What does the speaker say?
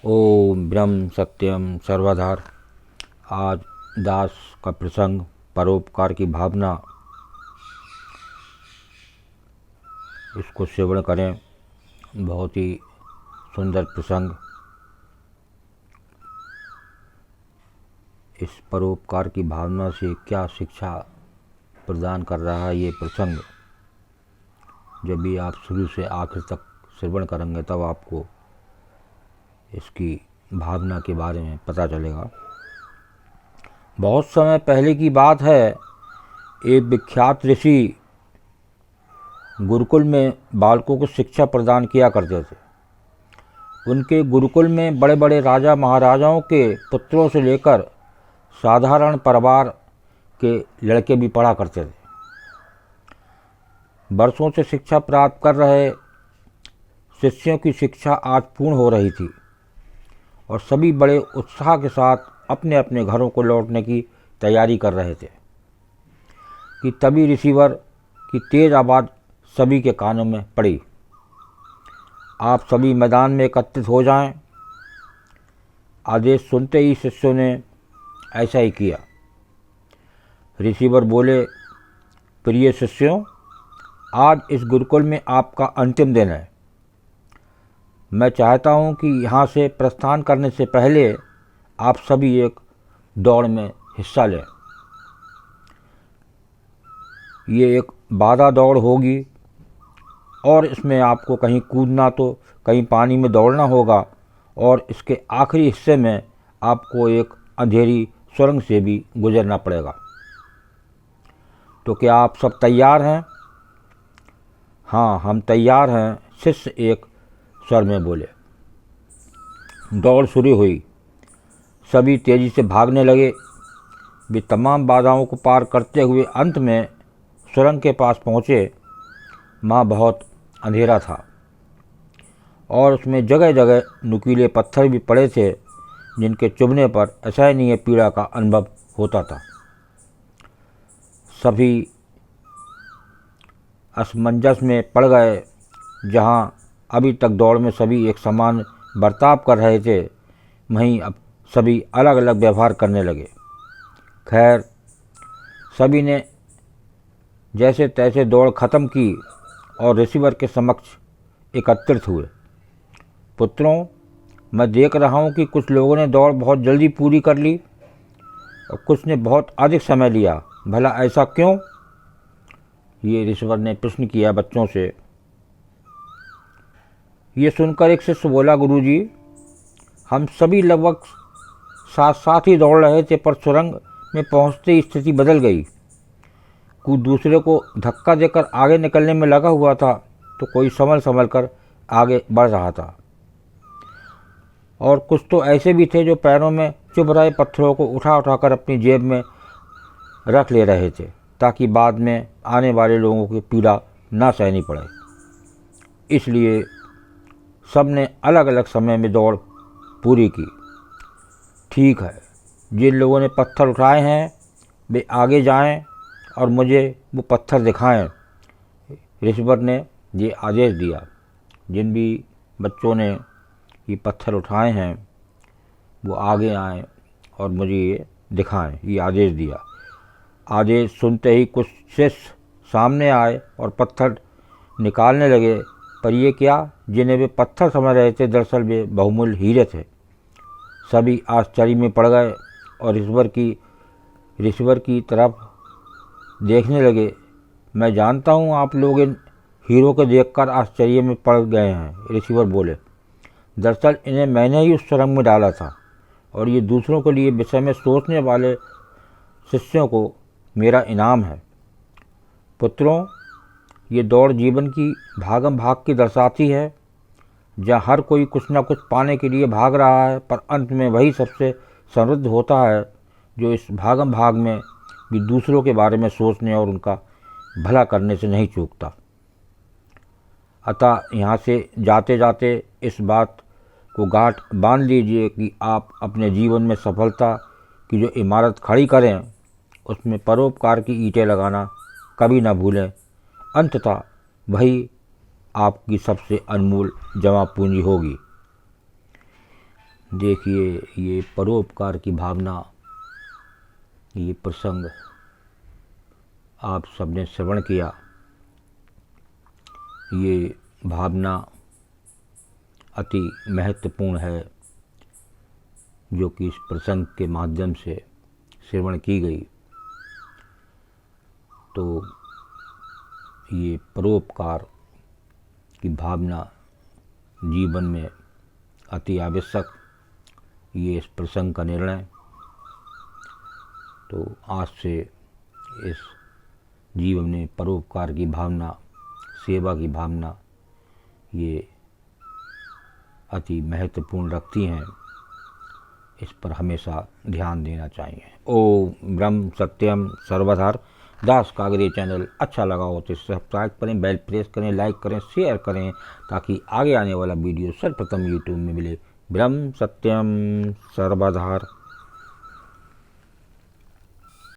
ओम ब्रह्म सत्यम सर्वधार। आज दास का प्रसंग परोपकार की भावना, इसको श्रवण करें। बहुत ही सुंदर प्रसंग। इस परोपकार की भावना से क्या शिक्षा प्रदान कर रहा है ये प्रसंग, जब भी आप शुरू से आखिर तक श्रवण करेंगे तब आपको इसकी भावना के बारे में पता चलेगा। बहुत समय पहले की बात है, एक विख्यात ऋषि गुरुकुल में बालकों को शिक्षा प्रदान किया करते थे। उनके गुरुकुल में बड़े बड़े राजा महाराजाओं के पुत्रों से लेकर साधारण परिवार के लड़के भी पढ़ा करते थे। वर्षों से शिक्षा प्राप्त कर रहे शिष्यों की शिक्षा आज पूर्ण हो रही थी और सभी बड़े उत्साह के साथ अपने अपने घरों को लौटने की तैयारी कर रहे थे कि तभी रिसीवर की तेज आवाज़ सभी के कानों में पड़ी। आप सभी मैदान में एकत्रित हो जाएं। आदेश सुनते ही शिष्यों ने ऐसा ही किया। रिसीवर बोले, प्रिय शिष्यों, आज इस गुरुकुल में आपका अंतिम दिन है। मैं चाहता हूं कि यहाँ से प्रस्थान करने से पहले आप सभी एक दौड़ में हिस्सा लें। ये एक बाधा दौड़ होगी और इसमें आपको कहीं कूदना तो कहीं पानी में दौड़ना होगा और इसके आखिरी हिस्से में आपको एक अंधेरी सुरंग से भी गुजरना पड़ेगा। तो क्या आप सब तैयार हैं? हाँ, हम तैयार हैं, शिष्य एक स्वर में बोले। दौड़ शुरू हुई। सभी तेजी से भागने लगे। वे तमाम बाधाओं को पार करते हुए अंत में सुरंग के पास पहुँचे। वहाँ बहुत अंधेरा था और उसमें जगह जगह नुकीले पत्थर भी पड़े थे, जिनके चुभने पर असहनीय पीड़ा का अनुभव होता था। सभी असमंजस में पड़ गए। जहाँ अभी तक दौड़ में सभी एक समान बर्ताव कर रहे थे, वहीं अब सभी अलग अलग व्यवहार करने लगे। खैर, सभी ने जैसे तैसे दौड़ खत्म की और रिसीवर के समक्ष एकत्रित हुए। पुत्रों, मैं देख रहा हूँ कि कुछ लोगों ने दौड़ बहुत जल्दी पूरी कर ली और कुछ ने बहुत अधिक समय लिया। भला ऐसा क्यों? ये रिसीवर ने प्रश्न किया बच्चों से। ये सुनकर एक शिष्य बोला, गुरुजी, हम सभी लगभग साथ साथ ही दौड़ रहे थे, पर सुरंग में पहुंचते ही स्थिति बदल गई। कोई दूसरे को धक्का देकर आगे निकलने में लगा हुआ था तो कोई संभल संभल कर आगे बढ़ रहा था, और कुछ तो ऐसे भी थे जो पैरों में चुभ रहे पत्थरों को उठा उठाकर अपनी जेब में रख ले रहे थे, ताकि बाद में आने वाले लोगों की पीड़ा ना सहनी पड़े। इसलिए सब ने अलग अलग समय में दौड़ पूरी की। ठीक है, जिन लोगों ने पत्थर उठाए हैं वे आगे जाएं और मुझे वो पत्थर दिखाएं। रिसीवर ने ये आदेश दिया। जिन भी बच्चों ने ये पत्थर उठाए हैं वो आगे आएं और मुझे ये दिखाएं, ये आदेश दिया। आदेश सुनते ही कुछ शिष्य सामने आए और पत्थर निकालने लगे, पर ये क्या, जिन्हें वे पत्थर समझ रहे थे दरअसल वे बहुमूल्य हीरे थे। सभी आश्चर्य में पड़ गए और रिसीवर की तरफ देखने लगे। मैं जानता हूँ आप लोग इन हीरो को देखकर आश्चर्य में पड़ गए हैं, रिसीवर बोले। दरअसल इन्हें मैंने ही उस सुरंग में डाला था और ये दूसरों के लिए विषय में सोचने वाले शिष्यों को मेरा इनाम है। पुत्रों, ये दौड़ जीवन की भागम भाग की दर्शाती है, जहाँ हर कोई कुछ न कुछ पाने के लिए भाग रहा है, पर अंत में वही सबसे समृद्ध होता है जो इस भागम भाग में भी दूसरों के बारे में सोचने और उनका भला करने से नहीं चूकता। अतः यहाँ से जाते जाते इस बात को गांठ बांध लीजिए कि आप अपने जीवन में सफलता की जो इमारत खड़ी करें उसमें परोपकार की ईंटें लगाना कभी ना भूलें। अंततः वही आपकी सबसे अनमोल जमा पूंजी होगी। देखिए, ये परोपकार की भावना, ये प्रसंग आप सबने श्रवण किया। ये भावना अति महत्वपूर्ण है जो कि इस प्रसंग के माध्यम से श्रवण की गई। तो ये परोपकार की भावना जीवन में अति आवश्यक, ये इस प्रसंग का निर्णय। तो आज से इस जीवन में परोपकार की भावना, सेवा की भावना ये अति महत्वपूर्ण रखती हैं। इस पर हमेशा ध्यान देना चाहिए। ओम ब्रह्म सत्यम सर्वधार दास कागरे चैनल अच्छा लगा हो तो सब्सक्राइब करें, बेल प्रेस करें, लाइक करें, शेयर करें, ताकि आगे आने वाला वीडियो सर्वप्रथम यूट्यूब में मिले। ब्रह्म सत्यम सर्वधार।